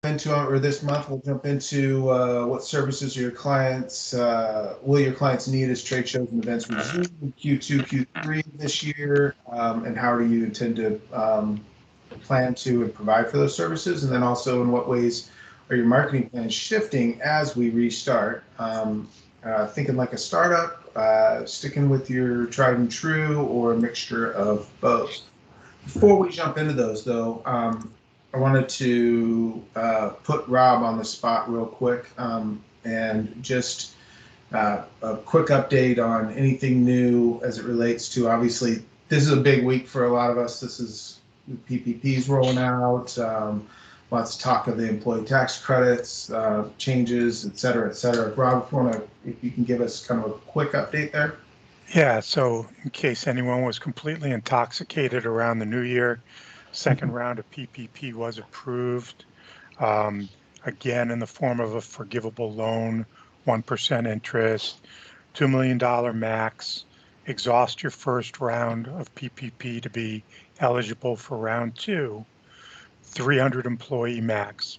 into, or this month, we'll jump into what services your clients will your clients need as trade shows and events resume in Q2, Q3 this year, and how do you intend to plan to and provide for those services, and then also in what ways are your marketing plans shifting as we restart? Thinking like a startup, sticking with your tried and true, or a mixture of both. Before we jump into those, though, I wanted to put Rob on the spot real quick, and just a quick update on anything new as it relates to, obviously, this is a big week for a lot of us. This is PPPs rolling out, lots of talk of the employee tax credits, changes, et cetera, et cetera. Rob, if you can give us kind of a quick update there. Yeah, so in case anyone was completely intoxicated around the new year, second round of PPP was approved, again in the form of a forgivable loan, 1% interest, $2 million max. Exhaust your first round of PPP to be eligible for round two, 300 employee max.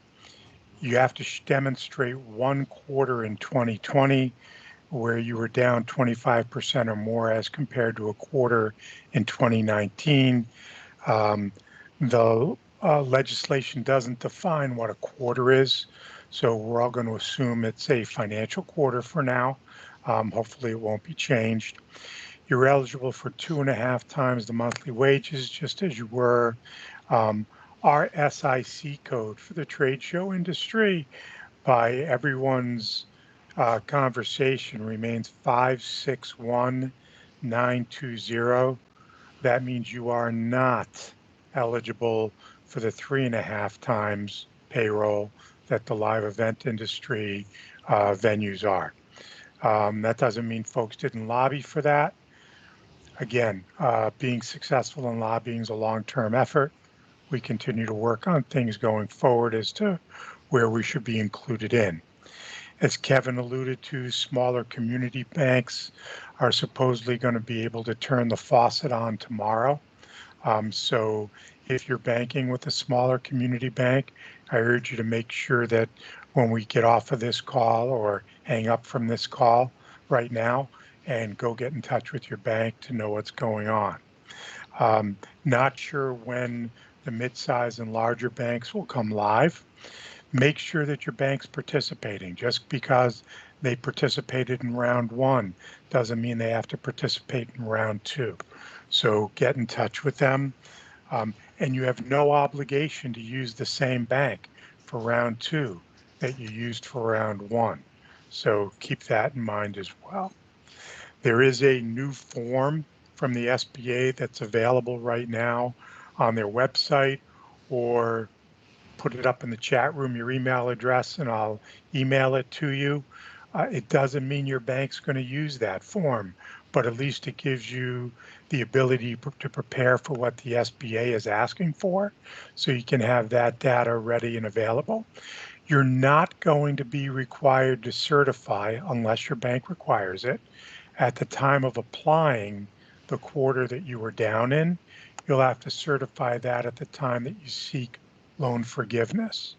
You have to demonstrate 1 quarter in 2020 where you were down 25% or more as compared to a quarter in 2019. The legislation doesn't define what a quarter is, so we're all going to assume it's a financial quarter for now. Hopefully it won't be changed. You're eligible for 2.5 times the monthly wages, just as you were. Our SIC code for the trade show industry, by everyone's conversation, remains 561920. That means you are not eligible for the 3.5 times payroll that the live event industry venues are. That doesn't mean folks didn't lobby for that. Again, being successful in lobbying is a long-term effort. We continue to work on things going forward as to where we should be included in. As Kevin alluded to, smaller community banks are supposedly going to be able to turn the faucet on tomorrow. So if you're banking with a smaller community bank, I urge you to make sure that when we get off of this call or hang up from this call right now, and go get in touch with your bank to know what's going on. Not sure when the mid-size and larger banks will come live. Make sure that your bank's participating. Just because they participated in round one doesn't mean they have to participate in round two. So get in touch with them. And you have no obligation to use the same bank for round two that you used for round one. So keep that in mind as well. There is a new form from the SBA that's available right now on their website, or put it up in the chat room, your email address, and I'll email it to you. It doesn't mean your bank's going to use that form, but at least it gives you the ability to prepare for what the SBA is asking for, so you can have that data ready and available. You're not going to be required to certify unless your bank requires it. At the time of applying the quarter that you were down in, you'll have to certify that at the time that you seek loan forgiveness.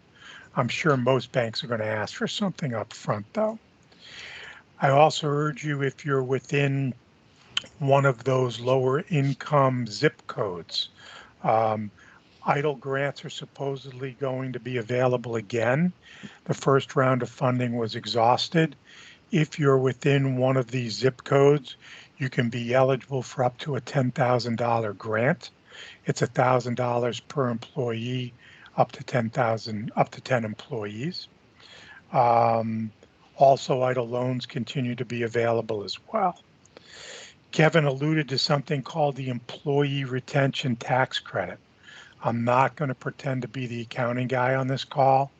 I'm sure most banks are going to ask for something up front, though. I also urge you, if you're within one of those lower income zip codes, EIDL grants are supposedly going to be available again. The first round of funding was exhausted. If you're within one of these zip codes, you can be eligible for up to a $10,000 grant. It's $1,000 per employee, up to 10 employees. Also, EIDL loans continue to be available as well. Kevin alluded to something called the Employee Retention Tax Credit. I'm not going to pretend to be the accounting guy on this call,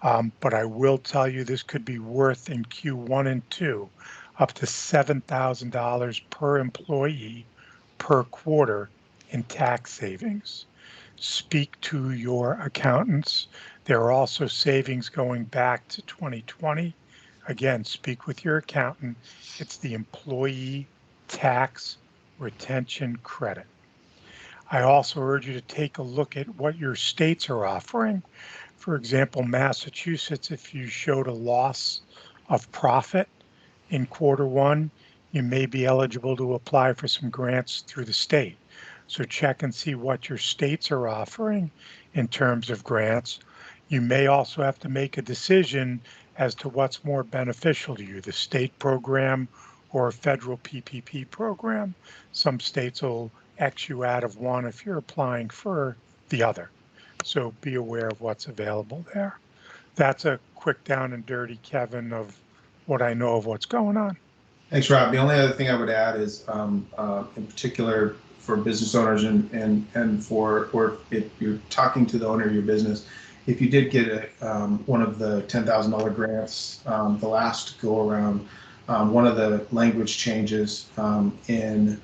but I will tell you this could be worth in Q1 and 2 up to $7,000 per employee per quarter in tax savings. Speak to your accountants. There are also savings going back to 2020. Again, speak with your accountant. It's the Employee Tax Retention Credit. I also urge you to take a look at what your states are offering. For example, Massachusetts, if you showed a loss of profit in Q1, you may be eligible to apply for some grants through the state. So check and see what your states are offering in terms of grants. You may also have to make a decision as to what's more beneficial to you, the state program or a federal PPP program. Some states will X you out of one if you're applying for the other. So be aware of what's available there. That's a quick down and dirty, Kevin, of what I know of what's going on. Thanks, Rob. The only other thing I would add is, in particular for business owners and for, or if you're talking to the owner of your business, if you did get one of the $10,000 grants the last go around, one of the language changes in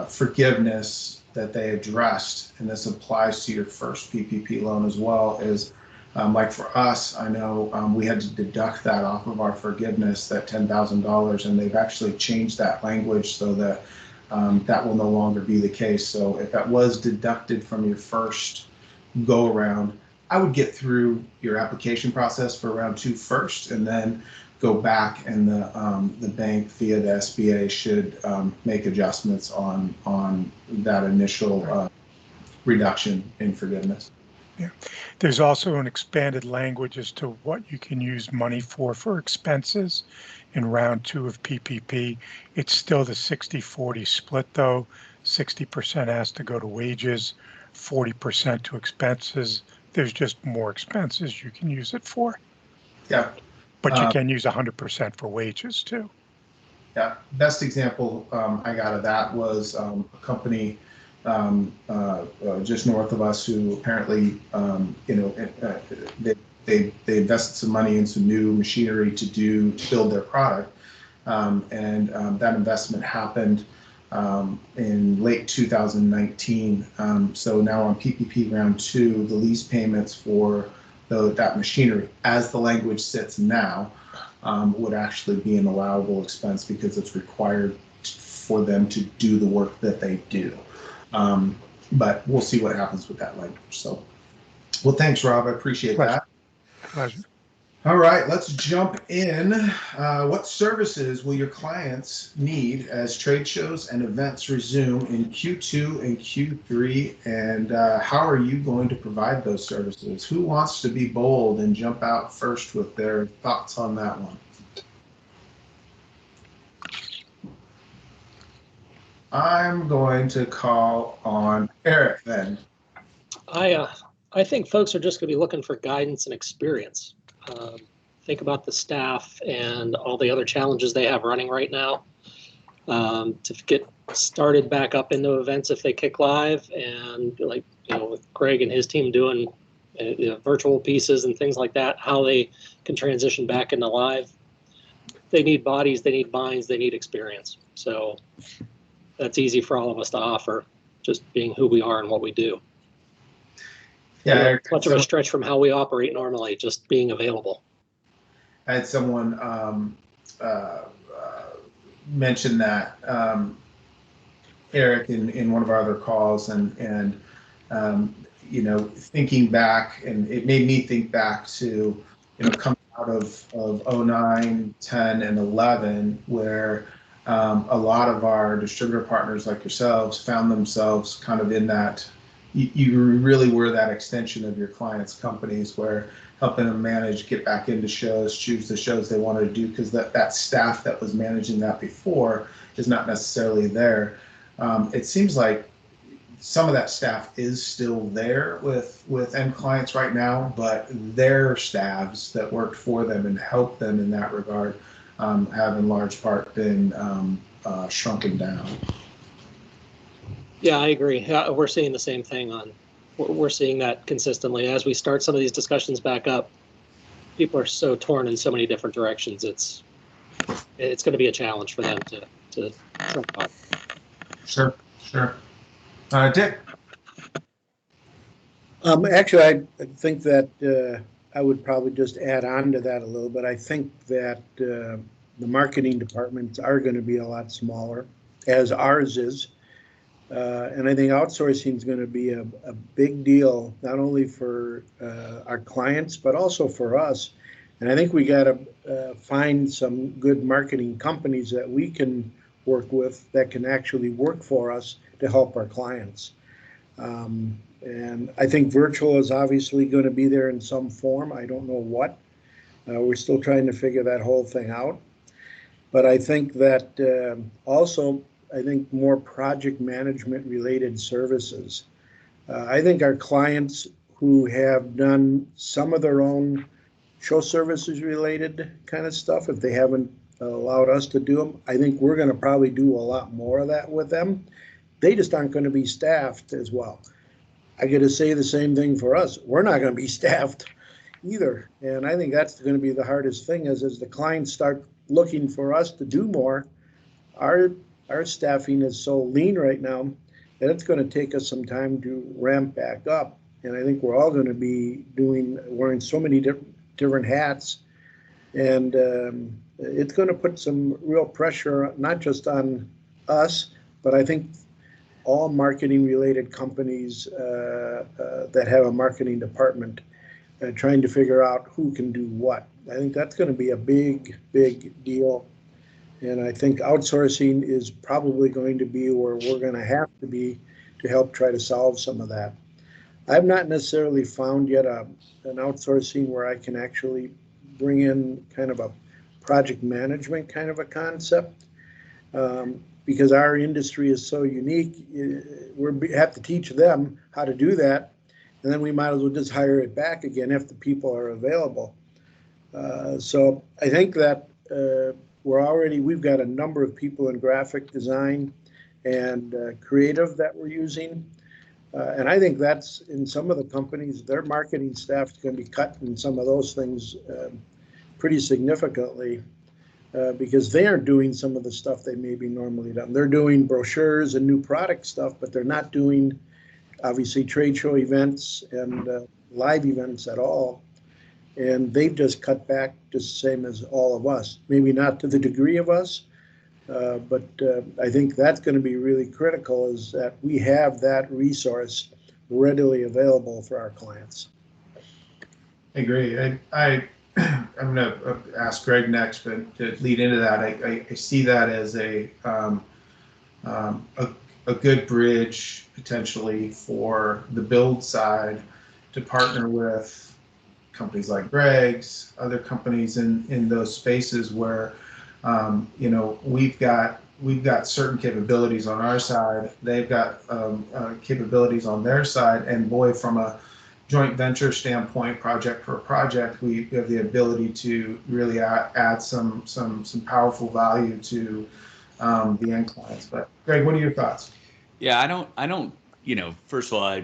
forgiveness that they addressed, and this applies to your first PPP loan as well, is like for us, I know we had to deduct that off of our forgiveness, that $10,000, and they've actually changed that language so that that will no longer be the case. So if that was deducted from your first go around, I would get through your application process for round 2 first, and then go back, and the bank via the SBA should make adjustments on that initial reduction in forgiveness. Yeah. There's also an expanded language as to what you can use money for expenses in round 2 of PPP. It's still the 60-40 split though. 60% has to go to wages, 40% to expenses. There's just more expenses you can use it for. Yeah. But you can use 100% for wages too. Yeah. Best example I got of that was a company just north of us who apparently, they invested some money in some new machinery to build their product, and that investment happened in late 2019. So now on PPP round 2, the lease payments for that machinery, as the language sits now, would actually be an allowable expense because it's required for them to do the work that they do. But we'll see what happens with that language. So, well, thanks, Rob. I appreciate that. Pleasure. All right, let's jump in. What services will your clients need as trade shows and events resume in Q2 and Q3? And how are you going to provide those services? Who wants to be bold and jump out first with their thoughts on that one? I'm going to call on Eric then. I think folks are just going to be looking for guidance and experience. Think about the staff and all the other challenges they have running right now to get started back up into events if they kick live, and with Craig and his team doing virtual pieces and things like that, how they can transition back into live. They need bodies, they need minds, they need experience. So that's easy for all of us to offer, just being who we are and what we do. Yeah, much of a stretch from how we operate normally, just being available. I had someone mention that, Eric, in one of our other calls, and thinking back, and it made me think back to coming out of 09, 10, and 11, where a lot of our distributor partners like yourselves found themselves kind of in that, you really were that extension of your clients' companies, where helping them manage, get back into shows, choose the shows they wanted to do, because that staff that was managing that before is not necessarily there. It seems like some of that staff is still there with end clients right now, but their staffs that worked for them and helped them in that regard have in large part been shrunken down. Yeah, I agree. We're seeing the same thing we're seeing that consistently. As we start some of these discussions back up, people are so torn in so many different directions. It's going to be a challenge for them to jump on. Sure. Dick? Actually, I think that I would probably just add on to that a little bit. I think that the marketing departments are going to be a lot smaller, as ours is. And I think outsourcing is going to be a big deal, not only for our clients, but also for us. And I think we got to find some good marketing companies that we can work with that can actually work for us to help our clients. And I think virtual is obviously going to be there in some form. I don't know what. We're still trying to figure that whole thing out. But I think that also, I think more project management related services. I think our clients who have done some of their own show services related kind of stuff, if they haven't allowed us to do them, I think we're going to probably do a lot more of that with them. They just aren't going to be staffed as well. I get to say the same thing for us. We're not going to be staffed either. And I think that's going to be the hardest thing is as the clients start looking for us to do more, our staffing is so lean right now that it's going to take us some time to ramp back up. And I think we're all going to be wearing so many different hats. And it's going to put some real pressure, not just on us, but I think all marketing related companies that have a marketing department trying to figure out who can do what. I think that's going to be a big, big deal. And I think outsourcing is probably going to be where we're going to have to be to help try to solve some of that. I've not necessarily found yet an outsourcing where I can actually bring in kind of a project management kind of a concept. Because our industry is so unique, we have to teach them how to do that, and then we might as well just hire it back again if the people are available. So I think that we've got a number of people in graphic design and creative that we're using. And I think that's in some of the companies, their marketing staff is going to be cut in some of those things pretty significantly. Because they aren't doing some of the stuff they maybe normally done. They're doing brochures and new product stuff, but they're not doing, obviously, trade show events and live events at all. And they've just cut back just the same as all of us. Maybe not to the degree of us, but I think that's going to be really critical is that we have that resource readily available for our clients. I agree. I'm going to ask Greg next, but to lead into that, I see that as a good bridge potentially for the build side to partner with companies like Greg's, other companies in those spaces where we've got certain capabilities on our side, they've got capabilities on their side, and boy, from a joint venture standpoint, project for project, we have the ability to really add some powerful value to the end clients. But Greg, what are your thoughts? Yeah, I don't, first of all,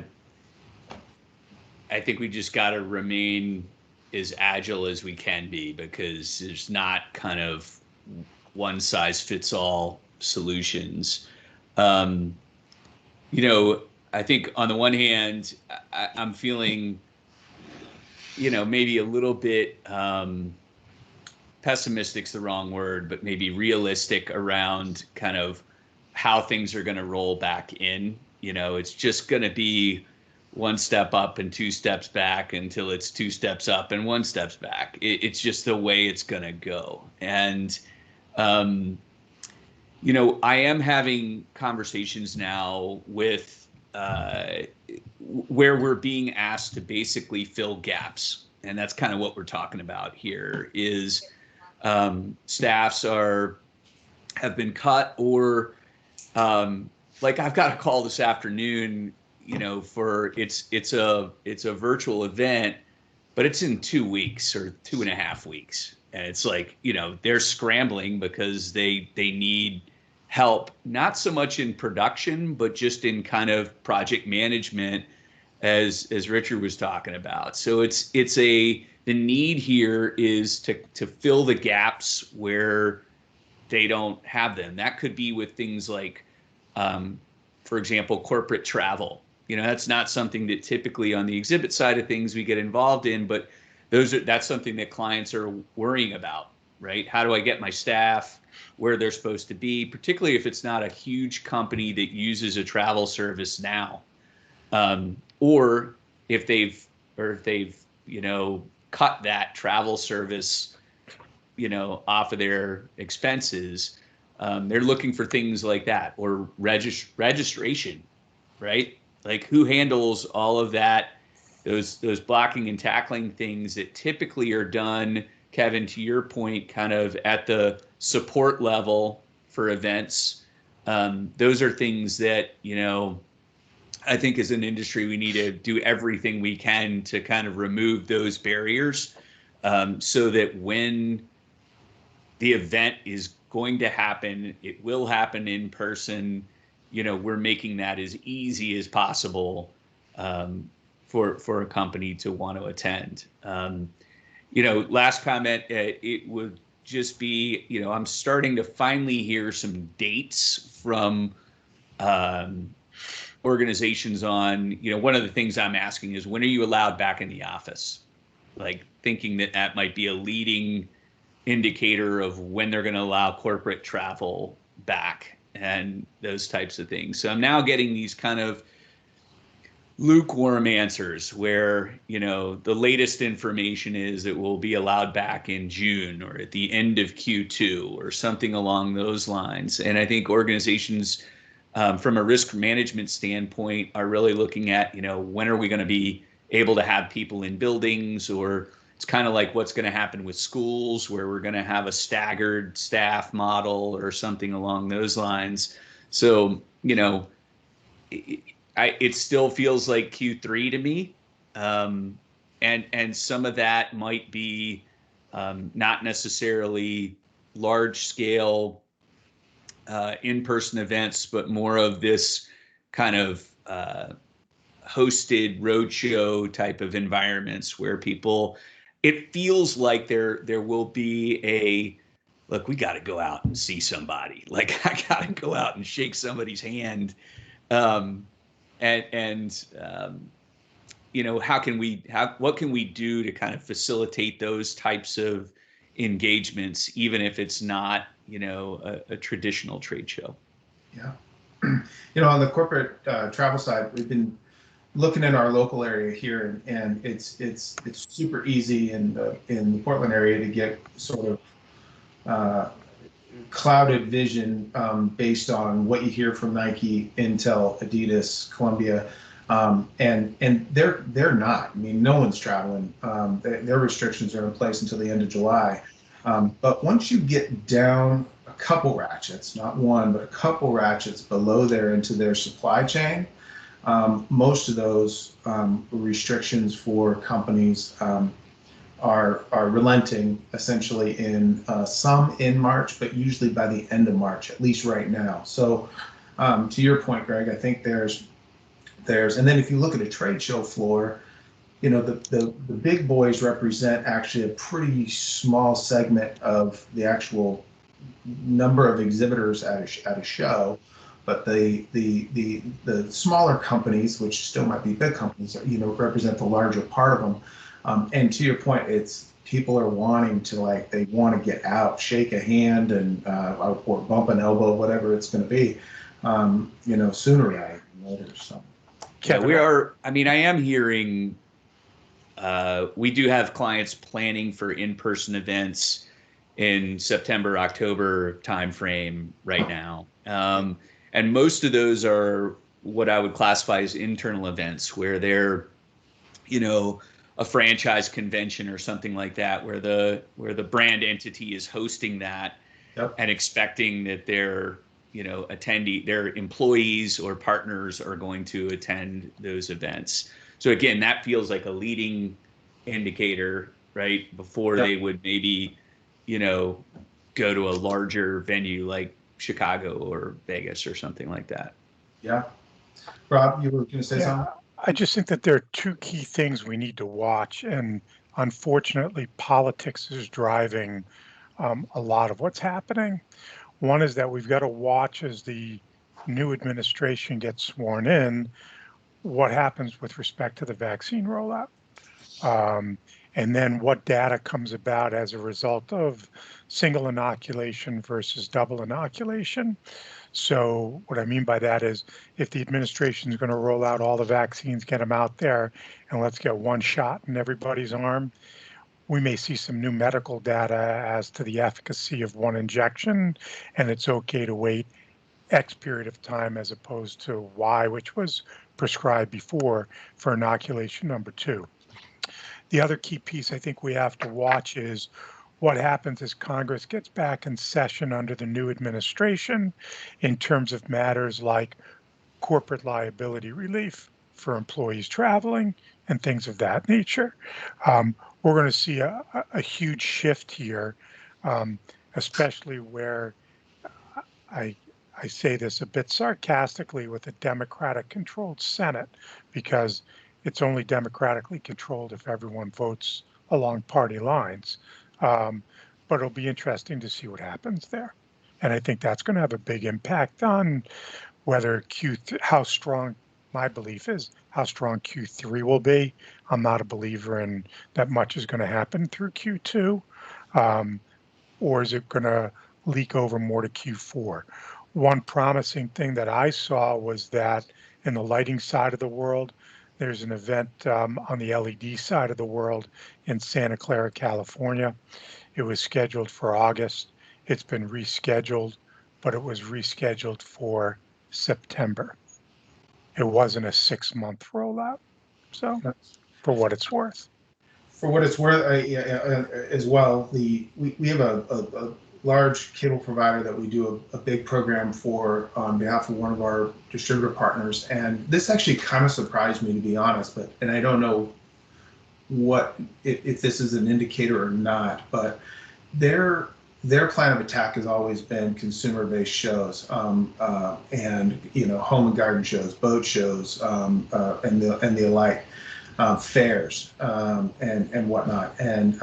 I think we just got to remain as agile as we can be because there's not kind of one size fits all solutions. I think on the one hand, I'm feeling, maybe a little bit pessimistic's the wrong word, but maybe realistic around kind of how things are going to roll back in. It's just going to be one step up and two steps back until it's two steps up and one steps back. It's just the way it's going to go. And, I am having conversations now with where we're being asked to basically fill gaps. And that's kind of what we're talking about here is staffs have been cut or like I've got a call this afternoon, for it's a virtual event, but it's in 2 weeks or 2.5 weeks. And it's like, they're scrambling because they need help, not so much in production, but just in kind of project management as Richard was talking about. So the need here is to fill the gaps where they don't have them. That could be with things like, for example, corporate travel. That's not something that typically on the exhibit side of things we get involved in, but that's something that clients are worrying about, right? How do I get my staff? where they're supposed to be, particularly if it's not a huge company that uses a travel service now, or if they've cut that travel service off of their expenses. They're looking for things like that, or registration, right? Like, who handles all of that, those blocking and tackling things that typically are done, Kevin, to your point, kind of at the support level for events. Those are things that, I think as an industry, we need to do everything we can to kind of remove those barriers, so that when the event is going to happen, it will happen in person. We're making that as easy as possible, for a company to want to attend. Last comment, it would just be, I'm starting to finally hear some dates from organizations on, one of the things I'm asking is, when are you allowed back in the office? Like, thinking that might be a leading indicator of when they're going to allow corporate travel back and those types of things. So I'm now getting these kind of lukewarm answers where, the latest information is it will be allowed back in June or at the end of Q2 or something along those lines. And I think organizations, from a risk management standpoint, are really looking at, when are we going to be able to have people in buildings? Or it's kind of like what's going to happen with schools, where we're going to have a staggered staff model or something along those lines. So, it still feels like Q3 to me. And some of that might be not necessarily large scale in-person events, but more of this kind of hosted roadshow type of environments where people, it feels like there will be look, we got to go out and see somebody. Like, I got to go out and shake somebody's hand. What can we do to kind of facilitate those types of engagements, even if it's not, a traditional trade show? Yeah. On the corporate travel side, we've been looking in our local area here, and it's super easy in the Portland area to get sort of clouded vision based on what you hear from Nike, Intel, Adidas, Columbia, and they're not. I mean, no one's traveling. Their restrictions are in place until the end of July. But once you get down a couple ratchets, not one, but a couple ratchets below there into their supply chain, most of those restrictions for companies are relenting, essentially in some in March, but usually by the end of March, at least right now. So to your point, Greg, I think there's, and then if you look at a trade show floor, the big boys represent actually a pretty small segment of the actual number of exhibitors at a show. But the smaller companies, which still might be big companies, represent the larger part of them. And to your point, it's people are wanting to, they want to get out, shake a hand, and or bump an elbow, whatever it's going to be, sooner rather than later. So, yeah, we are. I mean, I am hearing. We do have clients planning for in-person events in September, October timeframe right now. And most of those are what I would classify as internal events, where they're, a franchise convention or something like that, where the brand entity is hosting that. Yep. And expecting that their their employees or partners are going to attend those events. So again, that feels like a leading indicator, right? Before Yep. they would maybe, go to a larger venue like Chicago or Vegas or something like that. Yeah. Rob, you were going to say something? I just think that there are two key things we need to watch, and unfortunately, politics is driving a lot of what's happening. One is that we've got to watch as the new administration gets sworn in, what happens with respect to the vaccine rollout. and then what data comes about as a result of single inoculation versus double inoculation. So what I mean by that is if the administration is going to roll out all the vaccines, get them out there, and let's get one shot in everybody's arm, we may see some new medical data as to the efficacy of one injection, and it's okay to wait X period of time as opposed to Y, which was prescribed before for inoculation number 2. The other key piece I think we have to watch is what happens as Congress gets back in session under the new administration in terms of matters like corporate liability relief for employees traveling and things of that nature. We're going to see a huge shift here, especially where I, I say this a bit sarcastically with a Democratic controlled Senate, because it's only democratically controlled if everyone votes along party lines. But it'll be interesting to see what happens there. And I think that's going to have a big impact on whether how strong, my belief is how strong Q3 will be. I'm not a believer in that much is going to happen through Q2, or is it going to leak over more to Q4? One promising thing that I saw was that in the lighting side of the world, there's an event on the LED side of the world in Santa Clara, California. It was scheduled for August. It's been rescheduled, but it was rescheduled for September. It wasn't a 6-month rollout. So for what it's worth. For what it's worth, as well, we have a large cable provider that we do a big program for on behalf of one of our distributor partners, and this actually kind of surprised me, to be honest. And I don't know if this is an indicator or not, but their plan of attack has always been consumer-based shows, and home and garden shows, boat shows, and the alike. Fairs and whatnot, and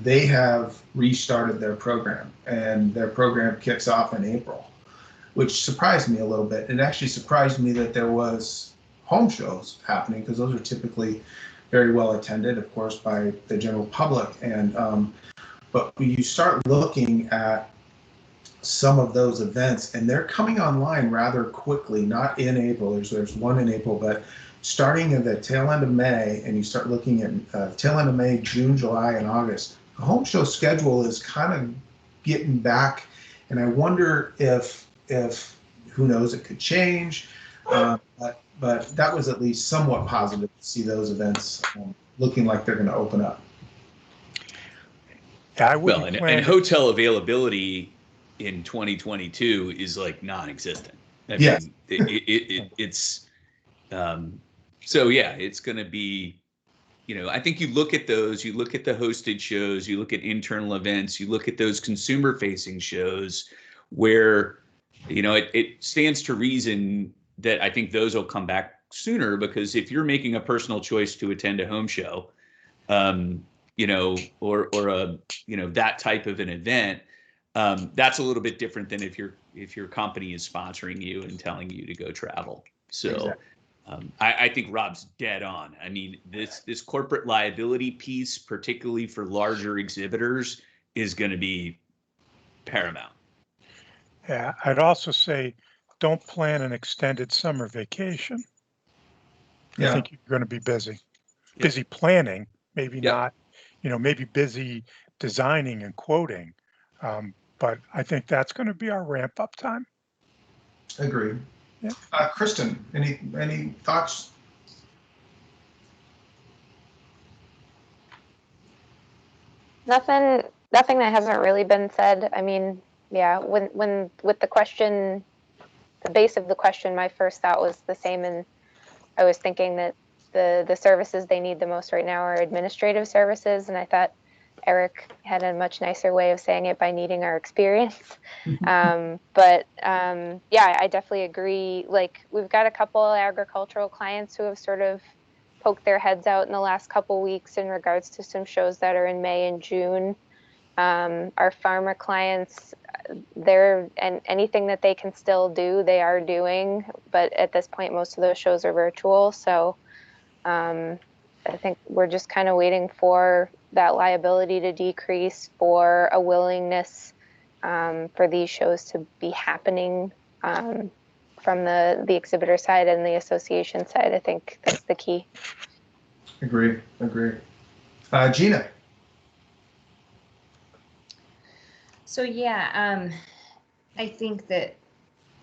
they have restarted their program, and their program kicks off in April, which surprised me a little bit. It actually surprised me that there was home shows happening, because those are typically very well attended, of course, by the general public. And but when you start looking at some of those events, and they're coming online rather quickly, not in April. There's one in April, but starting at the tail end of May, and you start looking at tail end of May, June, July, and August, the home show schedule is kind of getting back. And I wonder if who knows, it could change. But that was at least somewhat positive to see those events looking like they're going to open up. Yeah, and hotel availability in 2022 is like non-existent. Yes. It's so yeah, it's going to be, I think you look at those, you look at the hosted shows, you look at internal events, you look at those consumer facing shows where, it stands to reason that I think those will come back sooner, because if you're making a personal choice to attend a home show, or that type of an event, that's a little bit different than if your company is sponsoring you and telling you to go travel. So exactly. I think Rob's dead on. I mean, this corporate liability piece, particularly for larger exhibitors, is going to be paramount. Yeah, I'd also say don't plan an extended summer vacation. Yeah. I think you're going to be busy. Yeah. Busy planning, maybe not, maybe busy designing and quoting. But I think that's going to be our ramp up time. Agreed. Yeah. Kristen, any thoughts? Nothing that hasn't really been said. I mean, yeah, when with the question, the base of the question, my first thought was the same, and I was thinking that the services they need the most right now are administrative services, and I thought Eric had a much nicer way of saying it by needing our experience. But yeah, I definitely agree. Like, we've got a couple agricultural clients who have sort of poked their heads out in the last couple weeks in regards to some shows that are in May and June. Our farmer clients, and anything that they can still do, they are doing. But at this point, most of those shows are virtual. So I think we're just kind of waiting for that liability to decrease, for a willingness for these shows to be happening from the exhibitor side and the association side. I think that's the key. Agree. Gina. So yeah, I think that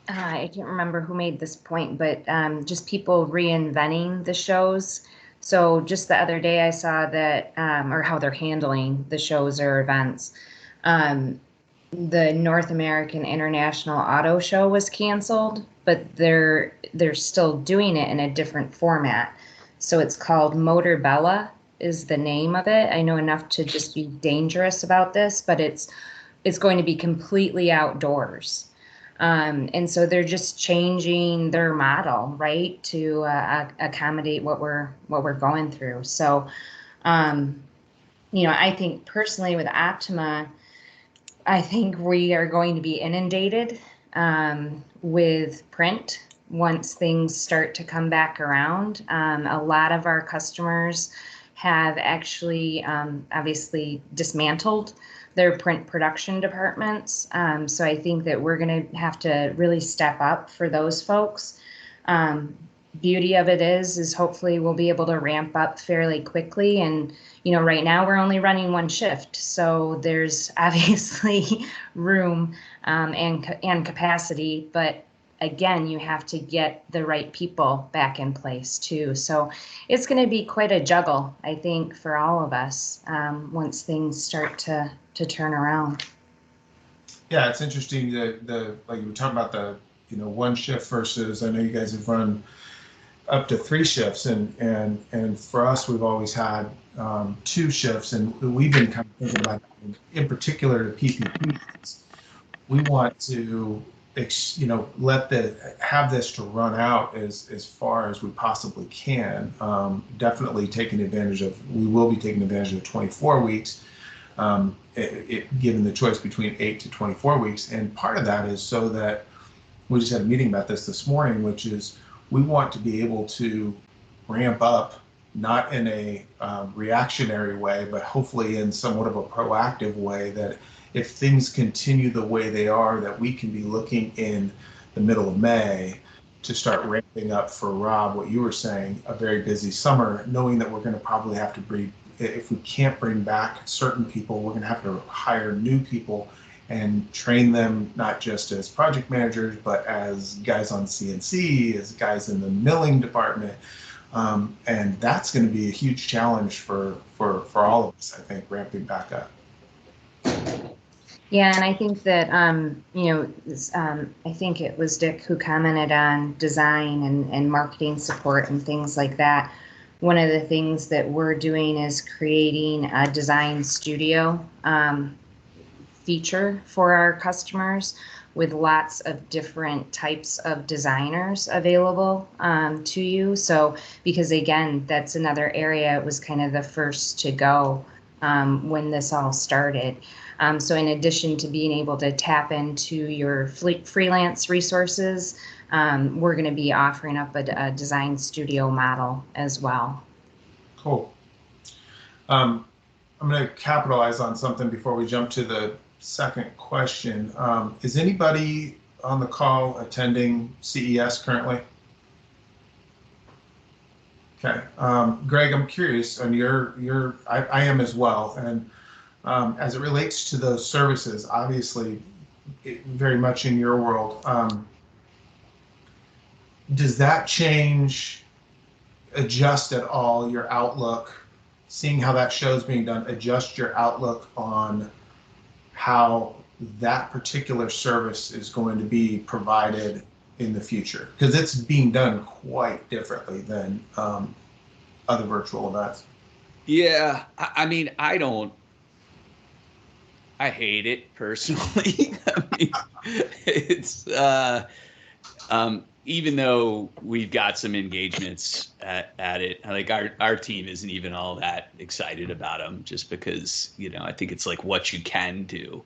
I can't remember who made this point, but just people reinventing the shows. So just the other day I saw that, or how they're handling the shows or events. The North American International Auto Show was canceled, but they're still doing it in a different format. So it's called Motor Bella is the name of it. I know enough to just be dangerous about this, but it's going to be completely outdoors. And so they're just changing their model, right, to accommodate what we're going through. So, I think personally with Optima, I think we are going to be inundated with print once things start to come back around. A lot of our customers have actually obviously dismantled their print production departments. So I think that we're going to have to really step up for those folks. Beauty of it is hopefully we'll be able to ramp up fairly quickly. And, right now we're only running one shift. So there's obviously room and capacity, but again, you have to get the right people back in place too. So it's going to be quite a juggle, I think, for all of us once things start to turn around. Yeah, it's interesting that like you were talking about the one shift versus, I know you guys have run up to 3 shifts, and for us we've always had 2 shifts, and we've been kind of thinking about in particular the PPPs. We want to have this to run out as far as we possibly can. Definitely we will be taking advantage of 24 weeks, given the choice between 8 to 24 weeks. And part of that is so that we just had a meeting about this morning, which is we want to be able to ramp up, not in a reactionary way, but hopefully in somewhat of a proactive way, that if things continue the way they are, that we can be looking in the middle of May to start ramping up for Rob, what you were saying, a very busy summer, knowing that we're going to probably have to if we can't bring back certain people, we're going to have to hire new people and train them not just as project managers, but as guys on CNC, as guys in the milling department. And that's going to be a huge challenge for all of us, I think, ramping back up. Yeah, and I think that, I think it was Dick who commented on design and marketing support and things like that. One of the things that we're doing is creating a design studio feature for our customers with lots of different types of designers available to you. So, because again, that's another area, it was kind of the first to go when this all started. So in addition to being able to tap into your freelance resources, we're going to be offering up a design studio model as well. Cool. I'm going to capitalize on something before we jump to the second question. Is anybody on the call attending CES currently? Okay. Greg, I'm curious, and I am as well. And as it relates to those services, obviously, very much in your world, does that adjust at all your outlook, seeing how that show is being done, adjust your outlook on how that particular service is going to be provided in the future? Because it's being done quite differently than other virtual events. Yeah, I mean, I hate it personally. I mean, it's even though we've got some engagements at it, like our team isn't even all that excited about them, just because I think it's like what you can do.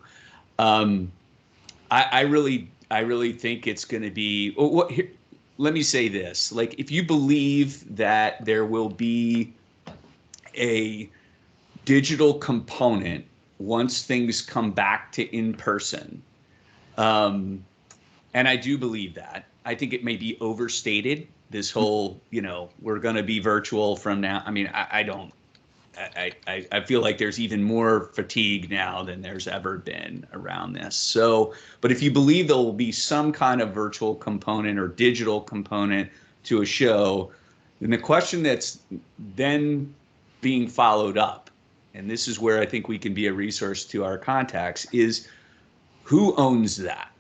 I really think it's going to be. Let me say this: like, if you believe that there will be a digital component once things come back to in person. And I do believe that. I think it may be overstated, this whole, we're going to be virtual from now. I mean, I don't. I feel like there's even more fatigue now than there's ever been around this. So, but if you believe there will be some kind of virtual component or digital component to a show, then the question that's then being followed up, and this is where I think we can be a resource to our contacts, is who owns that,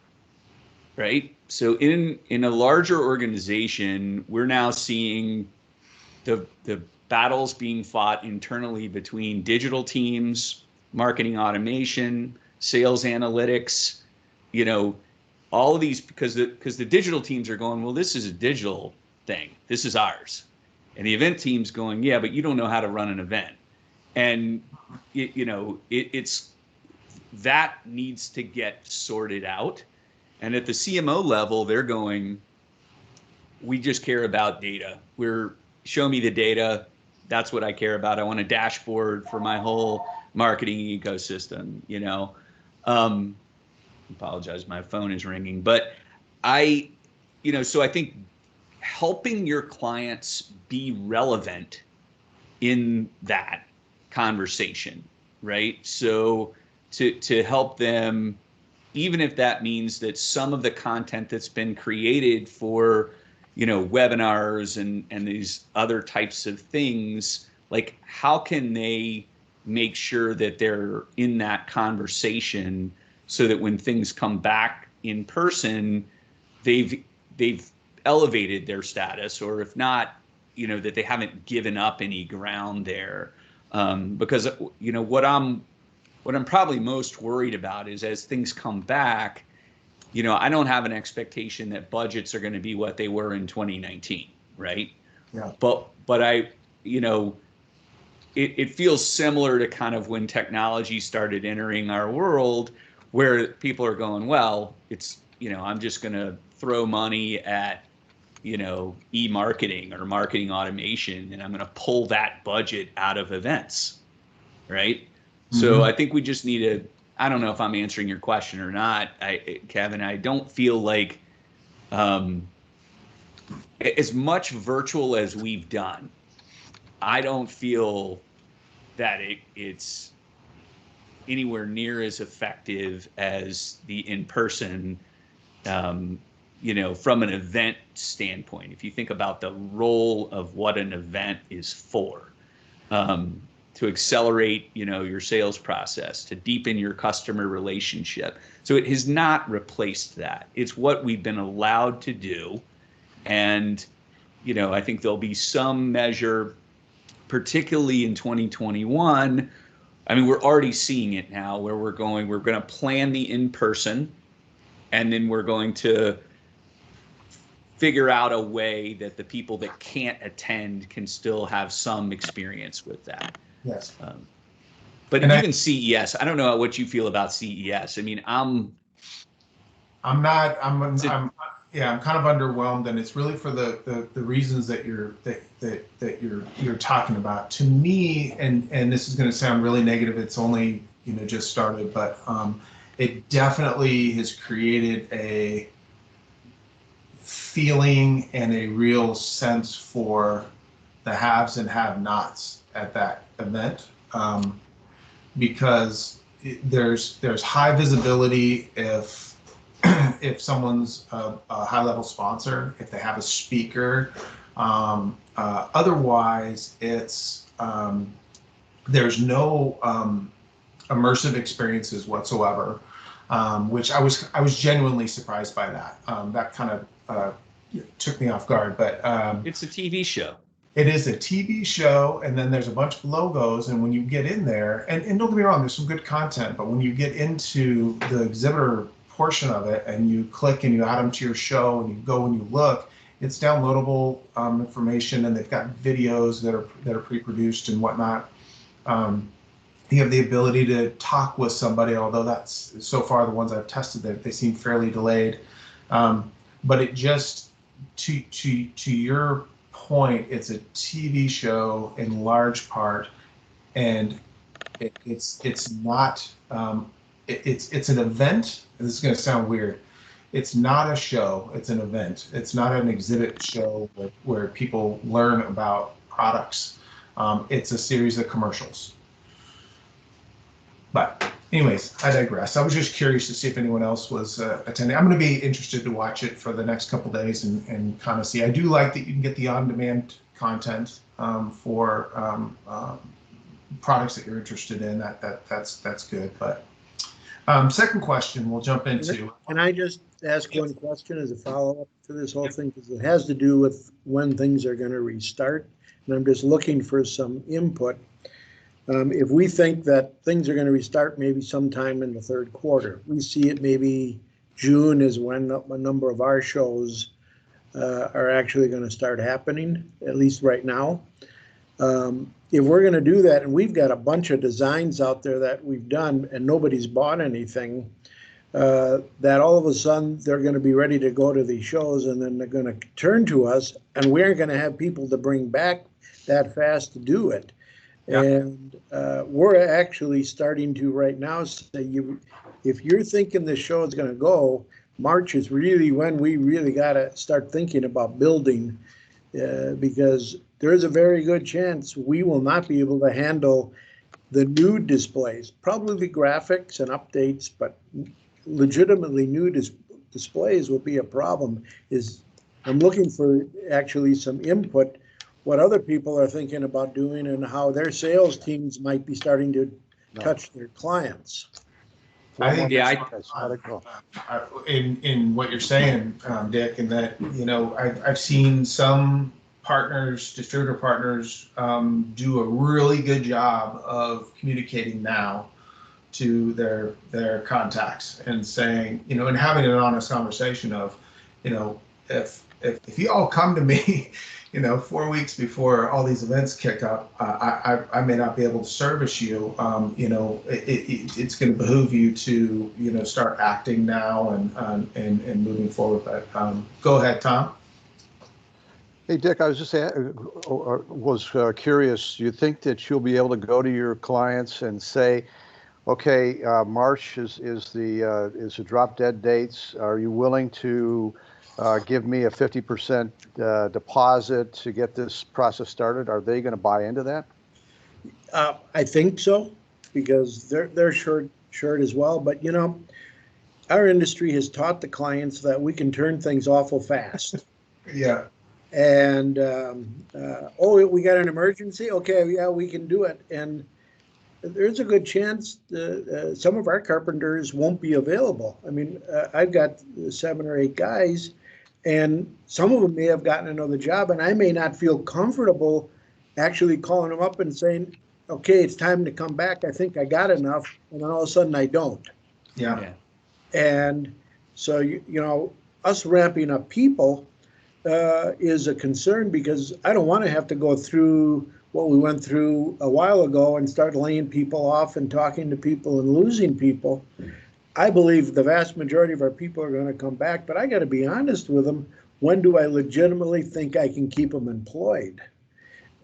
right? So in a larger organization, we're now seeing the battles being fought internally between digital teams, marketing automation, sales analytics, all of these, because the digital teams are going, well, this is a digital thing, this is ours. And the event team's going, yeah, but you don't know how to run an event. And it's that needs to get sorted out. And at the CMO level, they're going, we just care about data. Show me the data. That's what I care about. I want a dashboard for my whole marketing ecosystem, apologize, my phone is ringing. But so I think helping your clients be relevant in that conversation, right? So to help them, even if that means that some of the content that's been created for webinars and these other types of things, like how can they make sure that they're in that conversation so that when things come back in person, they've elevated their status, or if not, that they haven't given up any ground there. Because what I'm probably most worried about is as things come back, I don't have an expectation that budgets are going to be what they were in 2019, right? Yeah. But it feels similar to kind of when technology started entering our world, where people are going, well, it's, I'm just going to throw money at, e-marketing or marketing automation, and I'm going to pull that budget out of events, right? Mm-hmm. So I think we just need to, I don't know if I'm answering your question or not, Kevin. I don't feel like as much virtual as we've done, I don't feel that it's anywhere near as effective as the in-person, from an event standpoint. If you think about the role of what an event is for, to accelerate, your sales process, to deepen your customer relationship. So it has not replaced that. It's what we've been allowed to do. And, I think there'll be some measure, particularly in 2021. I mean, we're already seeing it now where we're going to plan the in-person, and then we're going to figure out a way that the people that can't attend can still have some experience with that. Yes. But even CES, I don't know what you feel about CES. I mean, I'm kind of underwhelmed, and it's really for the reasons that you're talking about. To me, and this is going to sound really negative, it's only just started, but it definitely has created a feeling and a real sense for the haves and have-nots at that event, because there's high visibility if someone's a high-level sponsor, if they have a speaker. Otherwise, it's there's no immersive experiences whatsoever, which I was genuinely surprised by that. That kind of took me off guard, but it's a TV show. It is a TV show, and then there's a bunch of logos, and when you get in there, and don't get me wrong, there's some good content, but when you get into the exhibitor portion of it and you click and you add them to your show and you go and you look, it's downloadable information, and they've got videos that are pre-produced and whatnot. You have the ability to talk with somebody, although that's so far the ones I've tested, they seem fairly delayed. But it just, to your point, it's a TV show in large part, and it's not it's an event. And this is going to sound weird. It's not a show. It's an event. It's not an exhibit show where people learn about products. It's a series of commercials. But anyways, I digress. I was just curious to see if anyone else was attending. I'm going to be interested to watch it for the next couple days and kind of see. I do like that you can get the on-demand content for products that you're interested in. That's good. But second question, we'll jump into. Can I just ask one question as a follow-up to this whole thing? Because it has to do with when things are going to restart. And I'm just looking for some input. If we think that things are going to restart maybe sometime in the third quarter, we see it maybe June is when a number of our shows are actually going to start happening, at least right now. If we're going to do that, and we've got a bunch of designs out there that we've done and nobody's bought anything, that all of a sudden they're going to be ready to go to these shows, and then they're going to turn to us, and we aren't going to have people to bring back that fast to do it. Yeah. And we're actually starting to right now say, if you're thinking the show is going to go, March is really when we really got to start thinking about building, because there is a very good chance we will not be able to handle the new displays, probably the graphics and updates, but legitimately new displays will be a problem. I'm looking for actually some input, what other people are thinking about doing and how their sales teams might be starting to touch their clients. I think in what you're saying, Dick, and that, I've seen some distributor partners do a really good job of communicating now to their contacts and saying, and having an honest conversation of, if you all come to me, 4 weeks before all these events kick up, I may not be able to service you. It's going to behoove you to, start acting now and moving forward. But go ahead, Tom. Hey, Dick, I was just curious. You think that you'll be able to go to your clients and say, okay, March is the drop dead dates. Are you willing to give me a 50% deposit to get this process started? Are they going to buy into that? I think so, because they're short as well. But our industry has taught the clients that we can turn things awful fast. Yeah. And we got an emergency. Okay, yeah, we can do it. And there's a good chance some of our carpenters won't be available. I mean, I've got 7 or 8 guys, and some of them may have gotten another job, and I may not feel comfortable actually calling them up and saying, okay, it's time to come back. I think I got enough. And then all of a sudden I don't. Yeah. And so, us ramping up people is a concern, because I don't want to have to go through what we went through a while ago and start laying people off and talking to people and losing people. I believe the vast majority of our people are going to come back, but I got to be honest with them. When do I legitimately think I can keep them employed?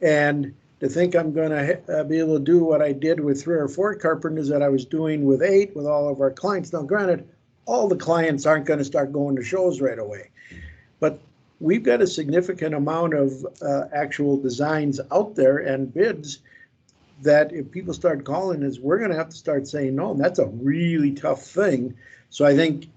And to think I'm going to be able to do what I did with 3 or 4 carpenters that I was doing with 8 with all of our clients. Now, granted, all the clients aren't going to start going to shows right away, but we've got a significant amount of actual designs out there and bids that if people start calling us, we're going to have to start saying no. And that's a really tough thing. So I think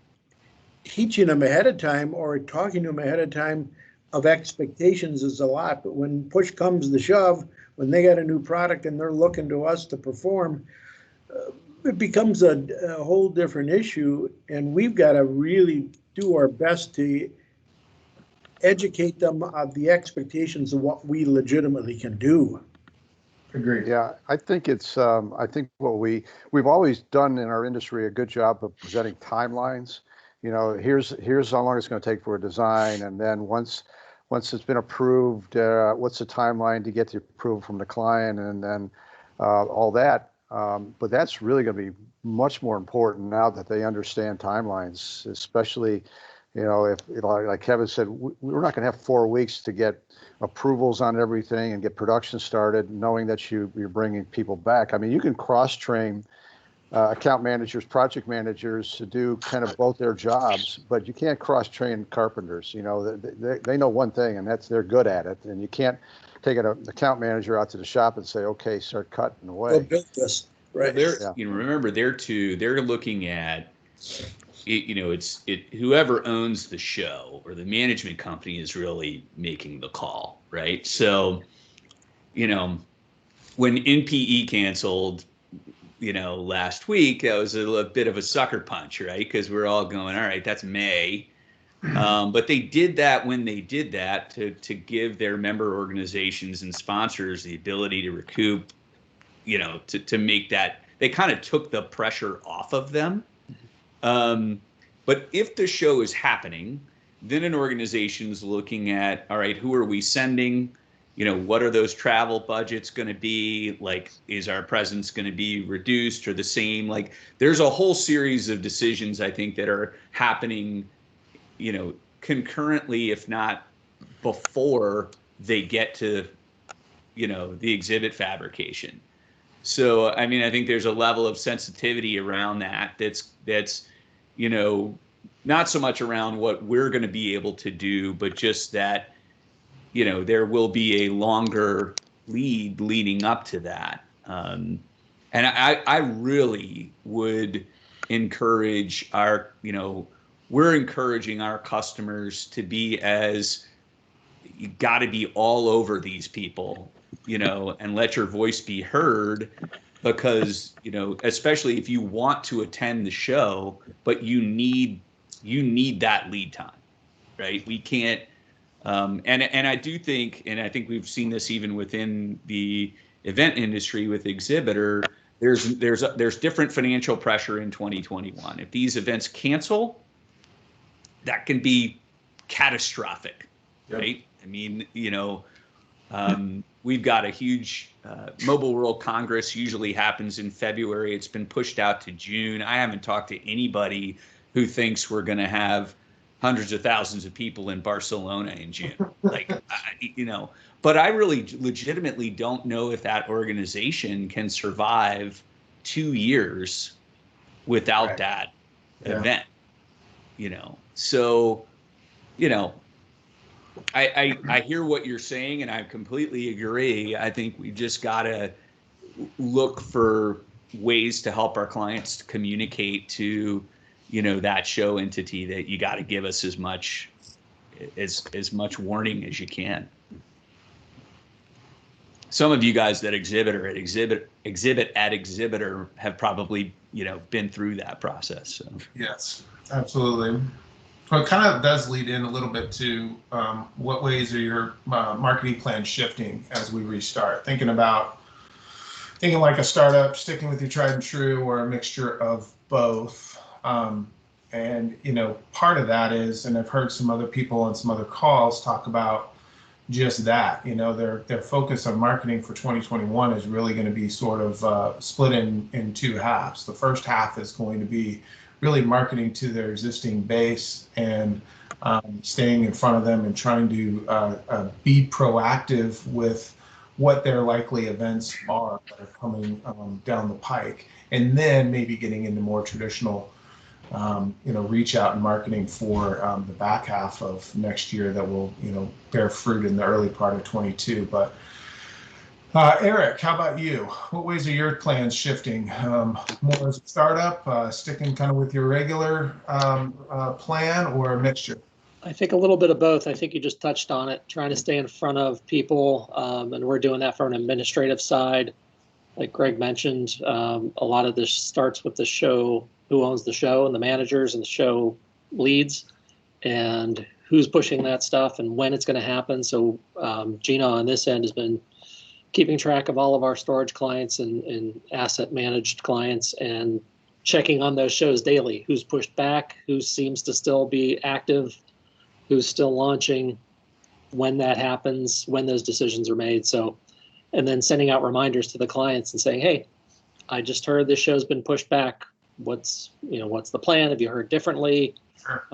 teaching them ahead of time or talking to them ahead of time of expectations is a lot. But when push comes to shove, when they got a new product and they're looking to us to perform, it becomes a whole different issue. And we've got to really do our best to educate them of the expectations of what we legitimately can do. Agreed. Yeah, I think it's. I think what we've always done in our industry a good job of presenting timelines. Here's how long it's going to take for a design, and then once it's been approved, what's the timeline to get the approval from the client, and then all that. But that's really going to be much more important now that they understand timelines, especially You know, if like Kevin said, we're not going to have 4 weeks to get approvals on everything and get production started, knowing that you're bringing people back. I mean, you can cross train account managers, project managers to do kind of both their jobs, but you can't cross train carpenters. You know, they know one thing, and that's they're good at it. And you can't take an account manager out to the shop and say, okay, start cutting away. Go build this, right? Well, you know, remember they're looking at it, you know, whoever owns the show or the management company is really making the call, right? So, you know, when NPE canceled, you know, last week, that was a bit of a sucker punch, right? Because we're all going, all right, that's May. But they did that when they did that to give their member organizations and sponsors the ability to recoup, you know, to make that, they kind of took the pressure off of them. But if the show is happening, then an organization's looking at, all right, who are we sending? You know, what are those travel budgets going to be? Like, is our presence going to be reduced or the same? Like, there's a whole series of decisions, I think, that are happening, you know, concurrently, if not before they get to, you know, the exhibit fabrication. So, I mean, I think there's a level of sensitivity around that's, you know, not so much around what we're going to be able to do, but just that, you know, there will be a longer lead leading up to that. And I really would encourage our, you know, we're encouraging our customers to be as, you got to be all over these people, you know, and let your voice be heard, because, you know, especially if you want to attend the show, but you need that lead time, right? We can't, and I do think, and I think we've seen this even within the event industry with exhibitor, there's different financial pressure in 2021. If these events cancel, that can be catastrophic, right? I mean, you know, we've got a huge Mobile World Congress usually happens in February. It's been pushed out to June. I haven't talked to anybody who thinks we're going to have hundreds of thousands of people in Barcelona in June. Like, you know, but I really legitimately don't know if that organization can survive 2 years without that event, you know? So, you know, I hear what you're saying, and I completely agree. I think we just got to look for ways to help our clients to communicate to, you know, that show entity that you got to give us as much warning as you can. Some of you guys that exhibit at exhibitor have probably, you know, been through that process. So. Yes, absolutely. Well, it kind of does lead in a little bit to what ways are your marketing plans shifting as we restart? Thinking like a startup, sticking with your tried and true, or a mixture of both. And, you know, part of that is, and I've heard some other people on some other calls talk about just that, you know, their focus on marketing for 2021 is really going to be sort of split in two halves. The first half is going to be really marketing to their existing base and staying in front of them and trying to be proactive with what their likely events are that are coming down the pike, and then maybe getting into more traditional you know, reach out and marketing for the back half of next year that will, you know, bear fruit in the early part of 22. But Eric, how about you? What ways are your plans shifting? More as a startup, sticking kind of with your regular plan, or a mixture? I think a little bit of both. I think you just touched on it, trying to stay in front of people, and we're doing that from an administrative side. Like Greg mentioned, a lot of this starts with the show, who owns the show, and the managers and the show leads, and who's pushing that stuff and when it's going to happen. So Gina on this end has been keeping track of all of our storage clients and asset managed clients and checking on those shows daily. Who's pushed back, who seems to still be active, who's still launching, when that happens, when those decisions are made. So, and then sending out reminders to the clients and saying, hey, I just heard this show's been pushed back. what's the plan? Have you heard differently? Sure.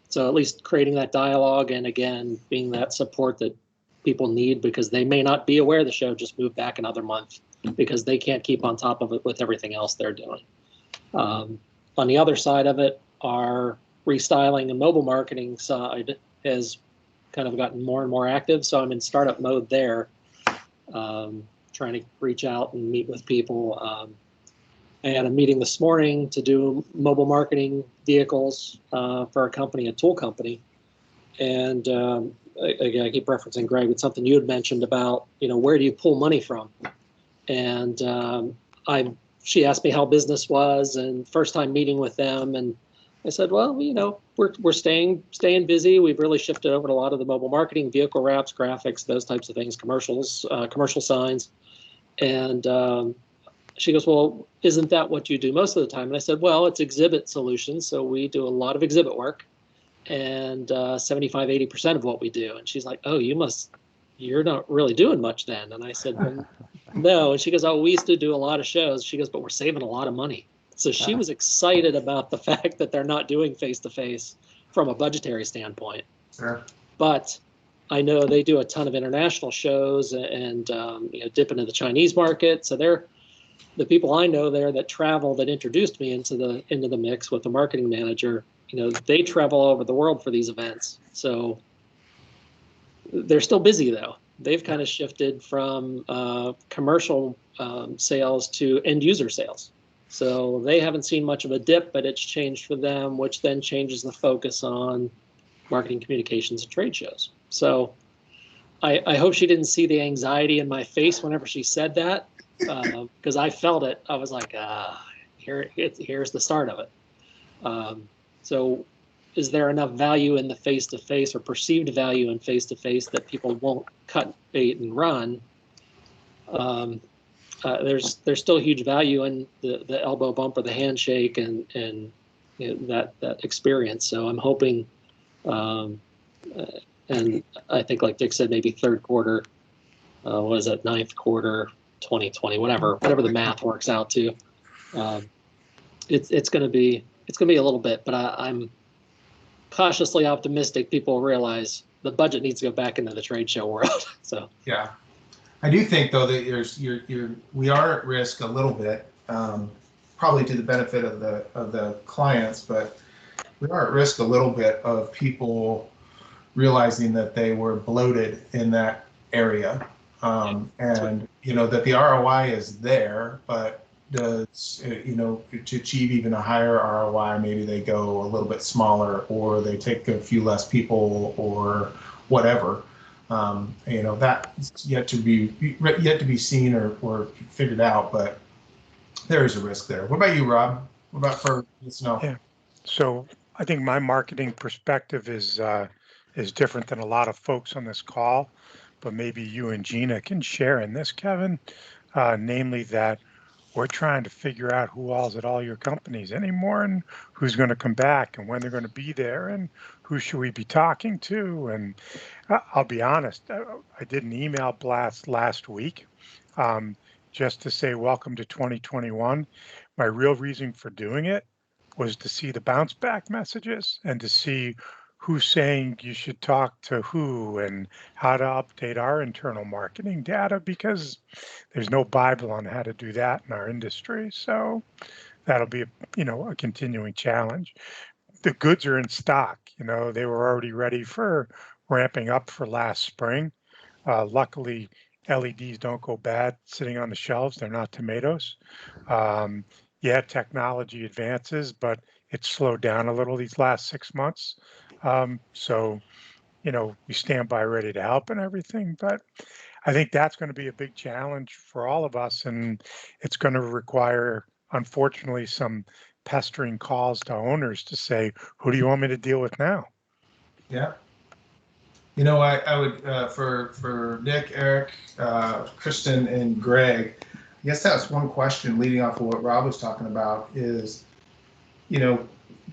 So at least creating that dialogue, and again, being that support that people need, because they may not be aware the show just moved back another month because they can't keep on top of it with everything else they're doing. On the other side of it, our restyling and mobile marketing side has kind of gotten more and more active. So I'm in startup mode there, trying to reach out and meet with people. I had a meeting this morning to do mobile marketing vehicles for a company, a tool company. And again, I keep referencing Greg, it's something you had mentioned about, where do you pull money from? And she asked me how business was, and first time meeting with them. And I said, well, we're staying busy. We've really shifted over to a lot of the mobile marketing, vehicle wraps, graphics, those types of things, commercials, commercial signs. And she goes, well, isn't that what you do most of the time? And I said, well, it's exhibit solutions. So we do a lot of exhibit work, and 75, 80% of what we do. And she's like, oh, you're not really doing much then. And I said, well, no. And she goes, oh, we used to do a lot of shows. She goes, but we're saving a lot of money. So she was excited about the fact that they're not doing face-to-face from a budgetary standpoint. Sure. But I know they do a ton of international shows and dip into the Chinese market. So they're the people I know there that travel, that introduced me into the mix with the marketing manager. They travel all over the world for these events. So they're still busy though. They've kind of shifted from commercial sales to end user sales. So they haven't seen much of a dip, but it's changed for them, which then changes the focus on marketing, communications, and trade shows. So I hope she didn't see the anxiety in my face whenever she said that, because I felt it. I was like, here's the start of it. So is there enough value in the face-to-face, or perceived value in face-to-face, that people won't cut bait and run? There's still huge value in the elbow bump or the handshake and that experience. So I'm hoping, and I think, like Dick said, maybe third quarter, ninth quarter 2020, whatever the math works out to. It's going to be a little bit, but I'm cautiously optimistic people realize the budget needs to go back into the trade show world. So yeah, I do think though that we are at risk a little bit, probably to the benefit of the clients, but we are at risk a little bit of people realizing that they were bloated in that area, and that the ROI is there, but does to achieve even a higher ROI, maybe they go a little bit smaller, or they take a few less people, or whatever. That's yet to be seen or figured out, but there is a risk there. What about you, Rob? What about for Snow? Yeah. So I think my marketing perspective is different than a lot of folks on this call, but maybe you and Gina can share in this, Kevin, namely that we're trying to figure out who all's at all your companies anymore, and who's going to come back, and when they're going to be there, and who should we be talking to. And I'll be honest, I did an email blast last week just to say welcome to 2021. My real reason for doing it was to see the bounce back messages and to see who's saying you should talk to who and how to update our internal marketing data, because there's no Bible on how to do that in our industry. So that'll be a continuing challenge. The goods are in stock. They were already ready for ramping up for last spring. Luckily, LEDs don't go bad sitting on the shelves. They're not tomatoes. Technology advances, but it's slowed down a little these last 6 months. So we stand by ready to help and everything, but I think that's going to be a big challenge for all of us, and it's going to require, unfortunately, some pestering calls to owners to say, who do you want me to deal with now? Yeah. I would, for Nick, Eric, Kristen, and Greg, I guess that's one question leading off of what Rob was talking about is,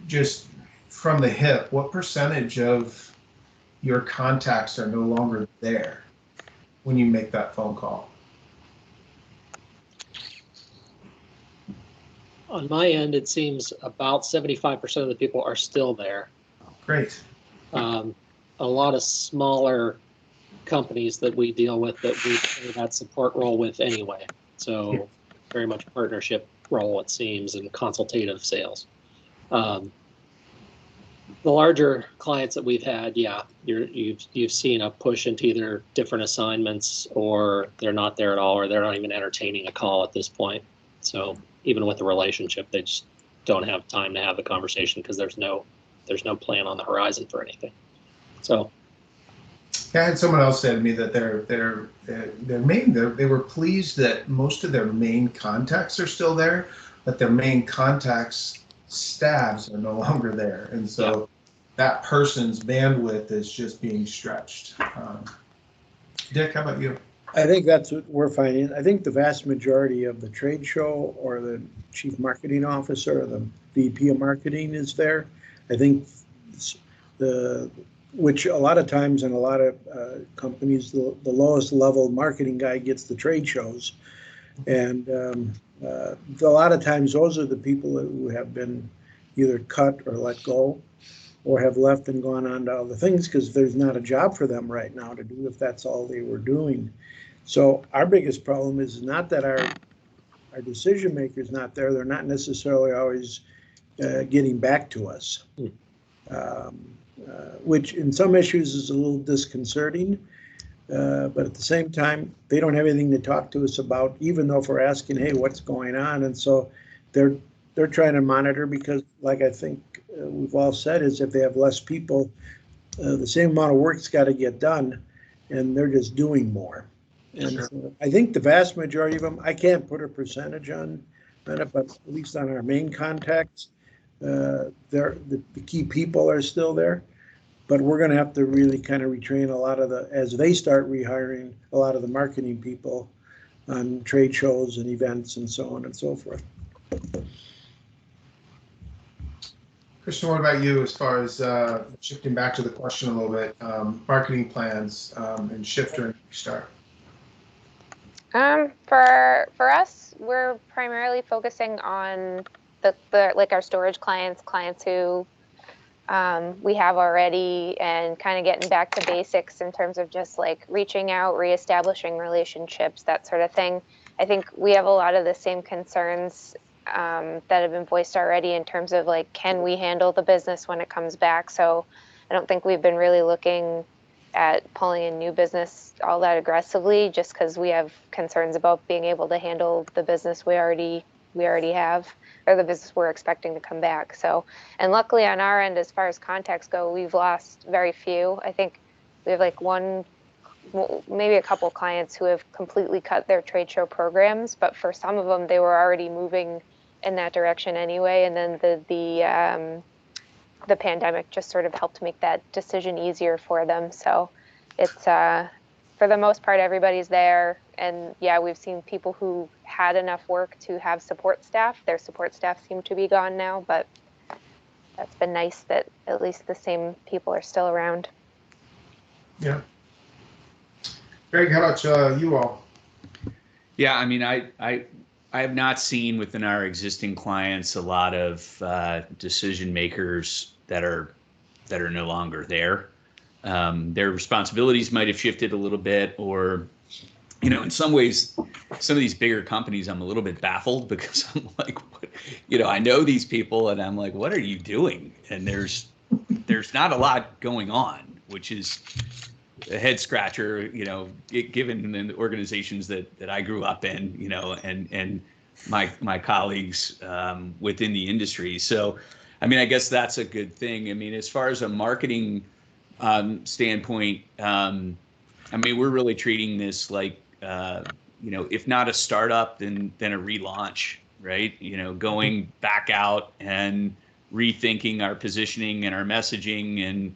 just from the hip, what percentage of your contacts are no longer there when you make that phone call? On my end, it seems about 75% of the people are still there. Great. A lot of smaller companies that we deal with that we play that support role with anyway. So very much partnership role, it seems, and consultative sales. The larger clients that we've had, yeah, you've seen a push into either different assignments, or they're not there at all, or they're not even entertaining a call at this point. So even with the relationship, they just don't have time to have the conversation because there's no plan on the horizon for anything. So I had someone else say to me that they were pleased that most of their main contacts are still there, but their main contacts staffs are no longer there, and so that person's bandwidth is just being stretched. Dick, how about you? I think that's what we're finding. I think the vast majority of the trade show or the chief marketing officer or the VP of marketing is there. I think which a lot of times in a lot of companies, the lowest level marketing guy gets the trade shows. And a lot of times those are the people who have been either cut or let go, or have left and gone on to other things because there's not a job for them right now to do if that's all they were doing. So our biggest problem is not that our decision makers not there. They're not necessarily always getting back to us, which in some issues is a little disconcerting. But at the same time, they don't have anything to talk to us about, even though if we're asking, hey, what's going on? And so they're trying to monitor because, like I think we've all said, is if they have less people, the same amount of work's got to get done, and they're just doing more. And Sure. so I think the vast majority of them, I can't put a percentage on it, but at least on our main contacts, the key people are still there. But we're going to have to really kind of retrain a lot of as they start rehiring a lot of the marketing people on trade shows and events and so on and so forth. Christian, what about you as far as shifting back to the question a little bit, marketing plans and shift during restart? For us, we're primarily focusing on the like our storage clients who we have already, and kind of getting back to basics in terms of just like reaching out, reestablishing relationships, that sort of thing. I think we have a lot of the same concerns that have been voiced already in terms of like, can we handle the business when it comes back? So I don't think we've been really looking at pulling in new business all that aggressively, just because we have concerns about being able to handle the business we already have, or the business we're expecting to come back. So, and luckily on our end, as far as contacts go, we've lost very few. I think we have like maybe a couple clients who have completely cut their trade show programs, but for some of them, they were already moving in that direction anyway. And then the pandemic just sort of helped make that decision easier for them. So it's, for the most part, everybody's there. And yeah, we've seen people who had enough work to have support staff. Their support staff seem to be gone now, but that's been nice that at least the same people are still around. Yeah. Greg, how about you all? Yeah, I mean, I have not seen within our existing clients a lot of decision makers that are no longer there. Their responsibilities might have shifted a little bit, or, you know, in some ways, some of these bigger companies, I'm a little bit baffled because I'm like, what, you know, I know these people and I'm like, what are you doing? And there's not a lot going on, which is a head scratcher, you know, given the organizations that I grew up in, you know, and my colleagues within the industry. So, I mean, I guess that's a good thing. I mean, as far as a marketing standpoint, I mean, we're really treating this like, you know, if not a startup, then a relaunch, right? You know, going back out and rethinking our positioning and our messaging,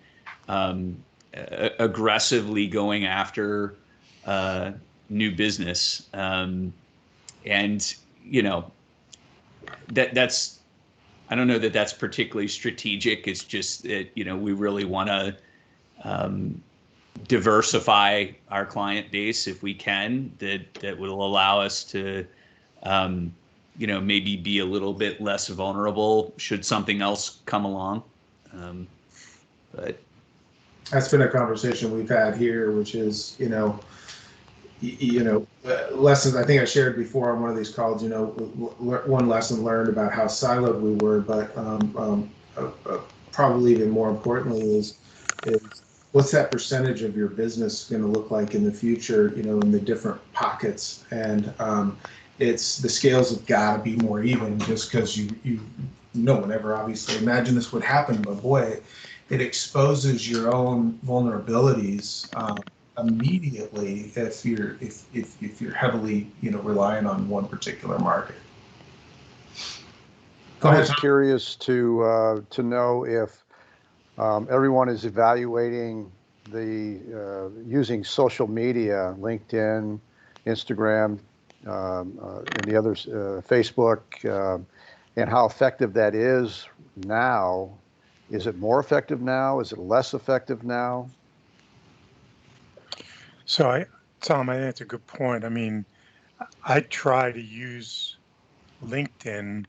and aggressively going after new business. And, you know, that's, I don't know that that's particularly strategic. It's just that, you know, we really want to diversify our client base if we can, that will allow us to maybe be a little bit less vulnerable should something else come along. But that's been a conversation we've had here, which is, lessons I think I shared before on one of these calls, one lesson learned about how siloed we were, but probably even more importantly is what's that percentage of your business going to look like in the future, in the different pockets. And it's the scales have got to be more even, just because no one ever obviously imagined this would happen, but boy, it exposes your own vulnerabilities immediately if you're heavily relying on one particular market. Go I ahead, was Tom. curious to know if everyone is evaluating the using social media, LinkedIn, Instagram, and the others, Facebook, and how effective that is now. Is it more effective now? Is it less effective now? So Tom, I think that's a good point. I mean, I try to use LinkedIn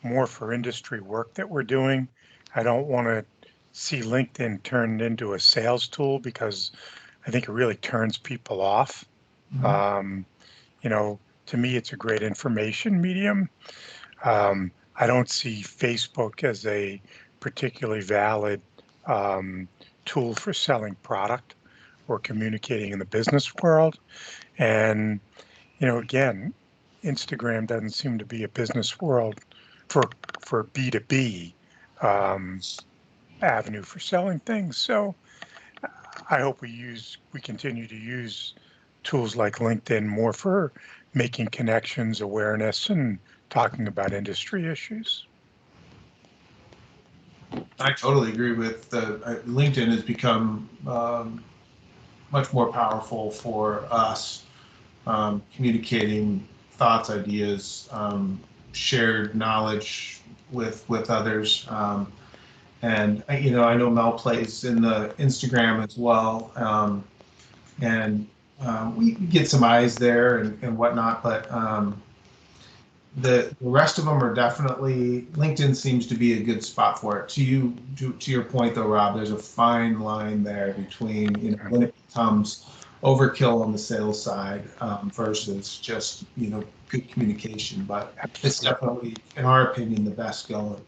more for industry work that we're doing. I don't want to see LinkedIn turned into a sales tool, because I think it really turns people off. To me, it's a great information medium. I don't see Facebook as a particularly valid tool for selling product or communicating in the business world. And, again, Instagram doesn't seem to be a business world for B2B avenue for selling things. So I hope we continue to use tools like LinkedIn more for making connections, awareness, and talking about industry issues. I totally agree with LinkedIn has become much more powerful for us, communicating thoughts, ideas, shared knowledge with others. And I know Mel plays in the Instagram as well, and we get some eyes there and whatnot, but the rest of them are definitely, LinkedIn seems to be a good spot for it. To your point though, Rob, there's a fine line there between when it becomes overkill on the sales side versus just good communication. But it's definitely, in our opinion, the best going.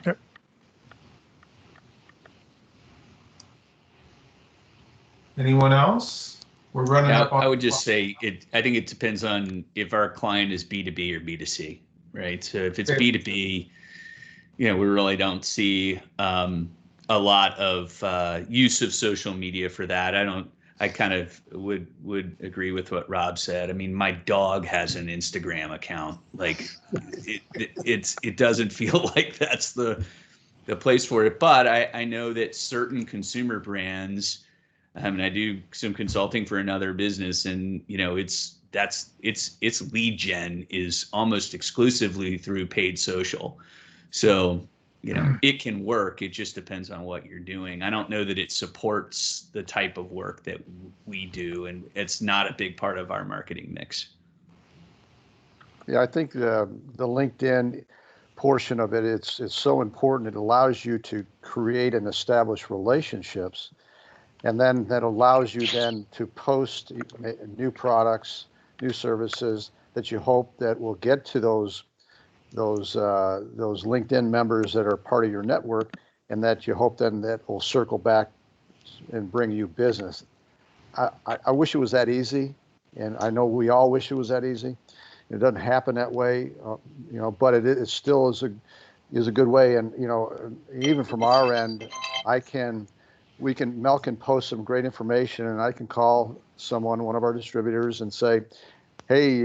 Yep. Anyone else? We're running up on. I would just say I think it depends on if our client is B2B or B2C, right? So if it's B2B, we really don't see a lot of use of social media for that. I kind of would agree with what Rob said. I mean, my dog has an Instagram account. Like it doesn't feel like that's the place for it. But I know that certain consumer brands, I do some consulting for another business, and its lead gen is almost exclusively through paid social. So it can work. It just depends on what you're doing. I don't know that it supports the type of work that we do, and it's not a big part of our marketing mix. Yeah, I think the LinkedIn portion of it, it's so important. It allows you to create and establish relationships. And then that allows you then to post new products, new services that you hope that will get to those LinkedIn members that are part of your network, and that you hope then that will circle back and bring you business. I wish it was that easy, and I know we all wish it was that easy. It doesn't happen that way, but it still is a good way. And even from our end, Mel can post some great information, and I can call one of our distributors, and say, hey,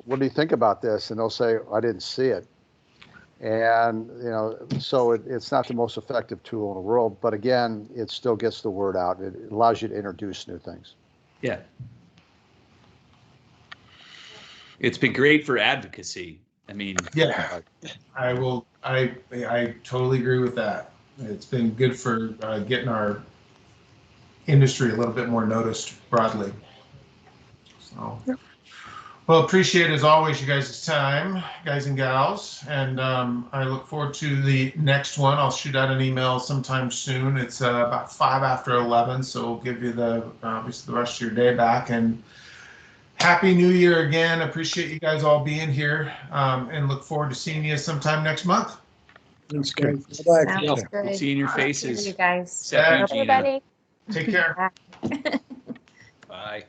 what do you think about this? And they'll say, I didn't see it. And, so it's not the most effective tool in the world, but again, it still gets the word out. It allows you to introduce new things. Yeah. It's been great for advocacy. I mean, yeah, I totally agree with that. It's been good for getting our industry a little bit more noticed broadly. So, Well, appreciate as always you guys' time, guys and gals, and I look forward to the next one. I'll shoot out an email sometime soon. It's about 5 after 11, so we'll give you the obviously the rest of your day back. And Happy New Year again. Appreciate you guys all being here, and look forward to seeing you sometime next month. Thanks, guys. Bye-bye. Sounds Yeah. good. Seeing your Talk to faces. you guys. Stephanie, Yeah. Gina. Everybody. Take care. Bye.